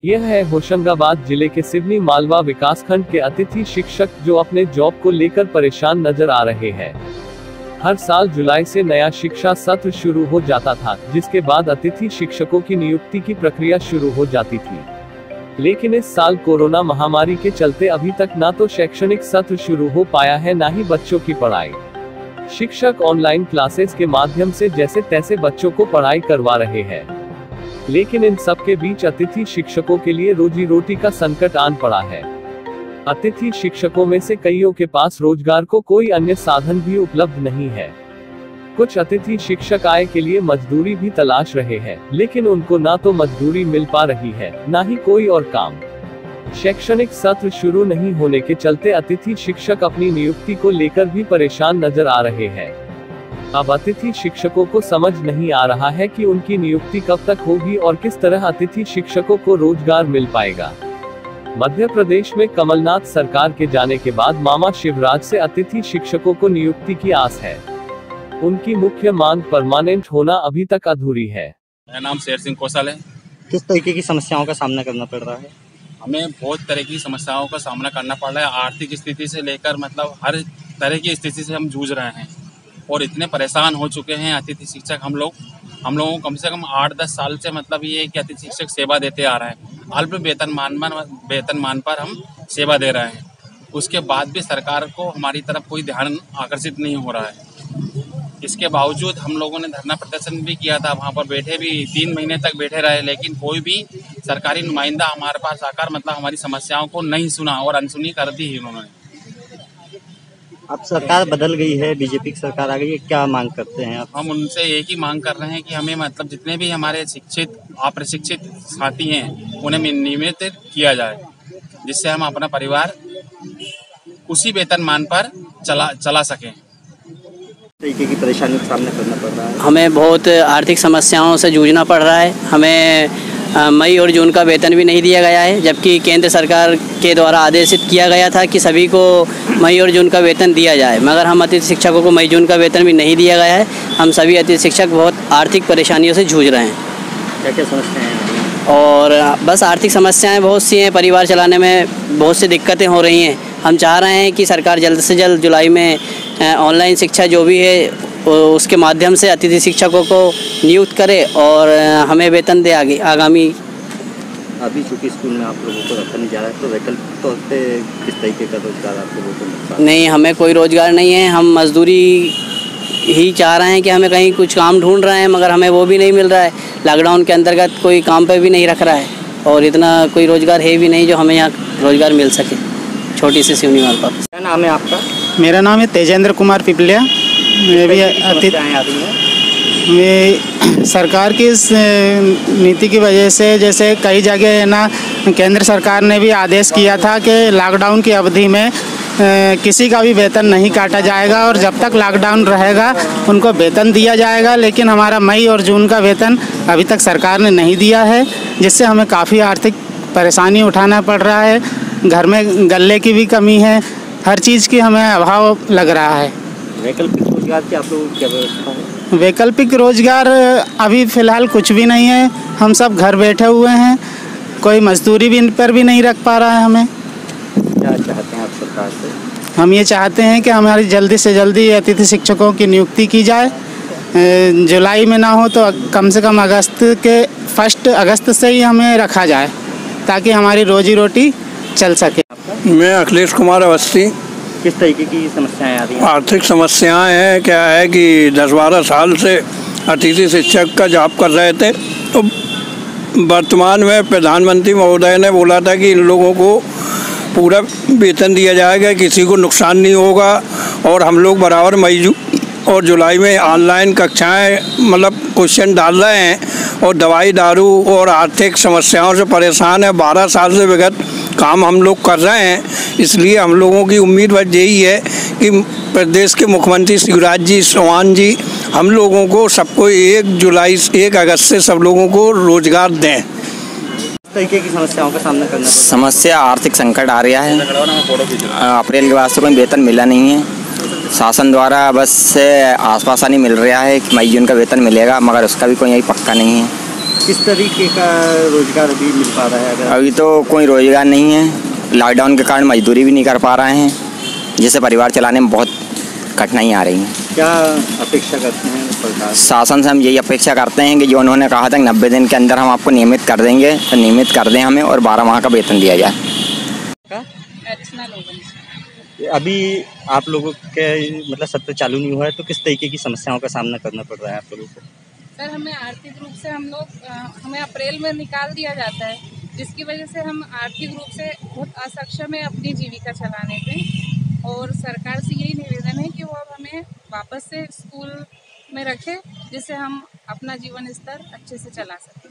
यह है होशंगाबाद जिले के सिवनी मालवा विकासखंड के अतिथि शिक्षक जो अपने जॉब को लेकर परेशान नजर आ रहे हैं। हर साल जुलाई से नया शिक्षा सत्र शुरू हो जाता था, जिसके बाद अतिथि शिक्षकों की नियुक्ति की प्रक्रिया शुरू हो जाती थी। लेकिन इस साल कोरोना महामारी के चलते अभी तक ना तो शैक्षणिक सत्र शुरू हो पाया है, ना ही बच्चों की पढ़ाई। शिक्षक ऑनलाइन क्लासेस के माध्यम से जैसे तैसे बच्चों को पढ़ाई करवा रहे हैं, लेकिन इन सब के बीच अतिथि शिक्षकों के लिए रोजी रोटी का संकट आन पड़ा है। अतिथि शिक्षकों में से कईयों के पास रोजगार को कोई अन्य साधन भी उपलब्ध नहीं है। कुछ अतिथि शिक्षक आय के लिए मजदूरी भी तलाश रहे हैं, लेकिन उनको ना तो मजदूरी मिल पा रही है, ना ही कोई और काम। शैक्षणिक सत्र शुरू नहीं होने के चलते अतिथि शिक्षक अपनी नियुक्ति को लेकर भी परेशान नजर आ रहे हैं। अब अतिथि शिक्षकों को समझ नहीं आ रहा है कि उनकी नियुक्ति कब तक होगी और किस तरह अतिथि शिक्षकों को रोजगार मिल पाएगा। मध्य प्रदेश में कमलनाथ सरकार के जाने के बाद मामा शिवराज से अतिथि शिक्षकों को नियुक्ति की आस है। उनकी मुख्य मांग परमानेंट होना अभी तक अधूरी है। मेरा नाम शेर सिंह कौशल है। किस तरीके की समस्याओं का सामना करना पड़ रहा है? हमें बहुत तरह की समस्याओं का सामना करना पड़ रहा है। आर्थिक स्थिति से लेकर मतलब हर तरह की स्थिति से हम जूझ रहे हैं और इतने परेशान हो चुके हैं। अतिथि शिक्षक हम लोगों को कम से कम 8-10 साल से मतलब ये है कि अतिथि शिक्षक सेवा देते आ रहे हैं। अल्प वेतनमान पर हम सेवा दे रहे हैं। उसके बाद भी सरकार को हमारी तरफ कोई ध्यान आकर्षित नहीं हो रहा है। इसके बावजूद हम लोगों ने धरना प्रदर्शन भी किया था, वहाँ पर बैठे भी 3 महीने तक बैठे रहे, लेकिन कोई भी सरकारी नुमाइंदा हमारे पास आकर मतलब हमारी समस्याओं को नहीं सुना और अनसुनी कर दी ही उन्होंने। अब सरकार बदल गई है, बीजेपी की सरकार आ गई है, क्या मांग करते हैं आप? हम उनसे एक ही मांग कर रहे हैं कि हमें मतलब जितने भी हमारे शिक्षित अप्रशिक्षित साथी हैं उन्हें नियमित किया जाए, जिससे हम अपना परिवार उसी वेतनमान पर चला सकें। तरीके की परेशानी का सामना करना पड़ रहा है। हमें बहुत आर्थिक समस्याओं से जूझना पड़ रहा है। हमें मई और जून का वेतन भी नहीं दिया गया है, जबकि केंद्र सरकार के द्वारा आदेशित किया गया था कि सभी को मई और जून का वेतन दिया जाए, मगर हम अतिथि शिक्षकों को मई जून का वेतन भी नहीं दिया गया है। हम सभी अतिथि शिक्षक बहुत आर्थिक परेशानियों से जूझ रहे हैं। क्या क्या समस्याएं हैं? और बस आर्थिक समस्याएं बहुत सी हैं, परिवार चलाने में बहुत सी दिक्कतें हो रही हैं। हम चाह रहे हैं कि सरकार जल्द से जल्द जुलाई में ऑनलाइन शिक्षा जो भी है उसके माध्यम से अतिथि शिक्षकों को नियुक्त करे और हमें वेतन दे आगामी। अभी चूँकि स्कूल में आप लोगों को रखा नहीं जा रहा है, तो वैकल्पिक तौर पे किस तरीके का रोजगार आप लोगों को मिलता है? नहीं, हमें कोई रोजगार नहीं है। हम मजदूरी ही चाह रहे हैं कि हमें कहीं कुछ काम ढूंढ रहे हैं, मगर हमें वो भी नहीं मिल रहा है। लॉकडाउन के अंतर्गत कोई काम पे भी नहीं रख रहा है और इतना कोई रोजगार है भी नहीं जो हमें यहाँ रोजगार मिल सके। छोटी सी सिवनी मालवा। क्या नाम है आपका? मेरा नाम है तेजेंद्र कुमार पिपलिया। मैं भी सरकार की इस नीति की वजह से, जैसे कई जगह है ना, केंद्र सरकार ने भी आदेश किया था कि लॉकडाउन की अवधि में किसी का भी वेतन नहीं काटा जाएगा और जब तक लॉकडाउन रहेगा उनको वेतन दिया जाएगा। लेकिन हमारा मई और जून का वेतन अभी तक सरकार ने नहीं दिया है, जिससे हमें काफ़ी आर्थिक परेशानी उठाना पड़ रहा है। घर में गल्ले की भी कमी है, हर चीज़ की हमें अभाव लग रहा है। वैकल्पिक रोजगार की आप लोगों की क्या व्यवस्था है? वैकल्पिक रोजगार अभी फ़िलहाल कुछ भी नहीं है। हम सब घर बैठे हुए हैं, कोई मजदूरी भी इन पर भी नहीं रख पा रहा है। हमें क्या चाहते हैं आप सरकार से? हम ये चाहते हैं कि हमारी जल्दी से जल्दी अतिथि शिक्षकों की नियुक्ति की जाए। जुलाई में ना हो तो कम से कम अगस्त के 1 अगस्त से ही हमें रखा जाए, ताकि हमारी रोजी रोटी चल सके। मैं अखिलेश कुमार अवस्थी। किस तरीके की समस्याएं आ रही हैं? आर्थिक समस्याएं हैं, क्या है कि 10-12 साल से अतिथि शिक्षक का जॉब कर रहे थे, तो वर्तमान में प्रधानमंत्री महोदय ने बोला था कि इन लोगों को पूरा वेतन दिया जाएगा, किसी को नुकसान नहीं होगा और हम लोग बराबर मई और जुलाई में ऑनलाइन कक्षाएं मतलब क्वेश्चन डाल रहे हैं और दवाई दारू और आर्थिक समस्याओं से परेशान है। 12 साल से विगत काम हम लोग कर रहे हैं, इसलिए हम लोगों की उम्मीद बस यही है कि प्रदेश के मुख्यमंत्री शिवराज जी चौहान जी हम लोगों को सबको 1 अगस्त से सब लोगों को रोजगार दें। किस तरीके की समस्याओं का सामना करना? समस्या आर्थिक संकट आ रहा है। अप्रैल के बाद से कोई वेतन मिला नहीं है। शासन द्वारा बस से आश्वासन ही मिल रहा है कि मई जून का वेतन मिलेगा, मगर उसका भी कोई यही पक्का नहीं है। किस तरीके का रोजगार अभी मिल पा रहा है? अगर अभी तो कोई रोजगार नहीं है, लॉकडाउन के कारण मजदूरी भी नहीं कर पा रहे हैं, जिससे परिवार चलाने में बहुत कठिनाई आ रही है। क्या अपेक्षा करते हैं सरकार? शासन से हम यही अपेक्षा करते हैं कि जो उन्होंने कहा था कि 90 दिन के अंदर हम आपको नियमित कर देंगे, तो नियमित कर दें हमें और 12 माह का वेतन दिया जाए। अभी आप लोगों के मतलब सत्र चालू नहीं हुआ है, तो किस तरीके की समस्याओं का सामना करना पड़ रहा है आप लोगों को? सर, हमें आर्थिक रूप से हमें अप्रैल में निकाल दिया जाता है, जिसकी वजह से हम आर्थिक रूप से बहुत असक्षम है अपनी जीविका चलाने पे। और सरकार से यही निवेदन है कि वो अब हमें वापस से स्कूल में रखे, जिससे हम अपना जीवन स्तर अच्छे से चला सकें।